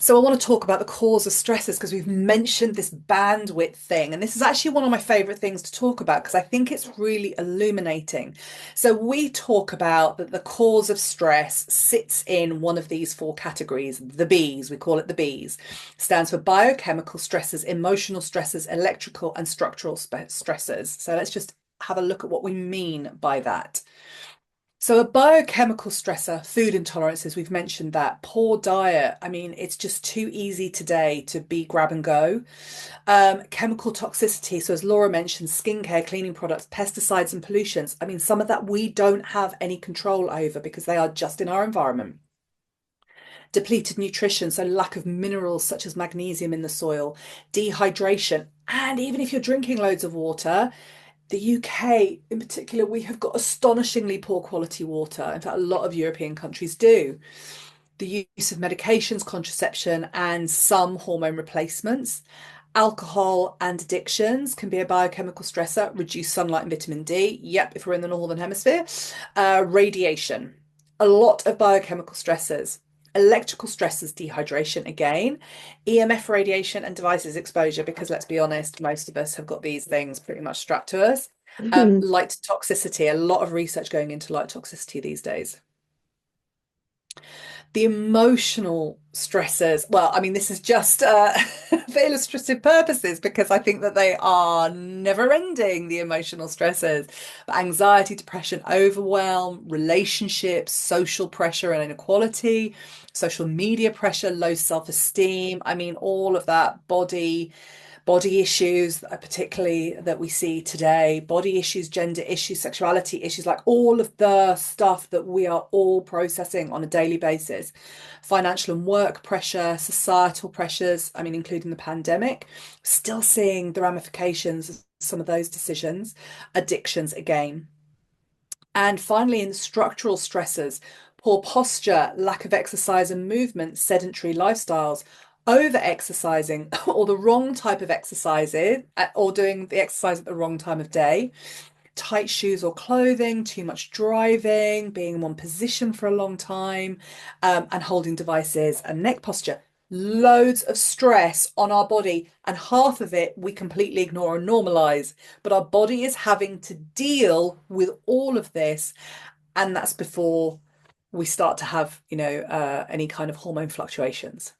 So I want to talk about the cause of stresses because we've mentioned this bandwidth thing. And this is actually one of my favorite things to talk about because I think it's really illuminating. So we talk about that the cause of stress sits in one of these four categories, the B's, we call it the B's. Stands for biochemical stresses, emotional stresses, electrical and structural stresses. So let's just have a look at what we mean by that. So a biochemical stressor, food intolerances, we've mentioned that. Poor diet. I mean, it's just too easy today to be grab and go. Chemical toxicity. So as Laura mentioned, skincare, cleaning products, pesticides and pollutions. I mean, some of that we don't have any control over because they are just in our environment. Depleted nutrition, so lack of minerals such as magnesium in the soil, dehydration. And even if you're drinking loads of water, the UK in particular, we have got astonishingly poor quality water. In fact, a lot of European countries do. The use of medications, contraception, and some hormone replacements. Alcohol and addictions can be a biochemical stressor. Reduced sunlight and vitamin D. Yep, if we're in the Northern Hemisphere. Radiation. A lot of biochemical stressors. Electrical stressors, dehydration again, EMF radiation and devices exposure, because let's be honest, most of us have got these things pretty much strapped to us. Light toxicity, a lot of research going into light toxicity these days. The emotional stressors, well, I mean, this is just for illustrative purposes because I think that they are never ending, the emotional stressors. But anxiety, depression, overwhelm, relationships, social pressure and inequality, social media pressure, low self-esteem. I mean, all of that body issues, particularly that we see today, body issues, gender issues, sexuality issues, like all of the stuff that we are all processing on a daily basis. Financial and work pressure, societal pressures, I mean, including the pandemic, still seeing the ramifications of some of those decisions, addictions again. And finally, in structural stressors, poor posture, lack of exercise and movement, sedentary lifestyles, over exercising or the wrong type of exercises or doing the exercise at the wrong time of day, tight shoes or clothing, too much driving, being in one position for a long time, and holding devices and neck posture. Loads of stress on our body, and half of it we completely ignore and normalize. But our body is having to deal with all of this, and that's before we start to have, any kind of hormone fluctuations.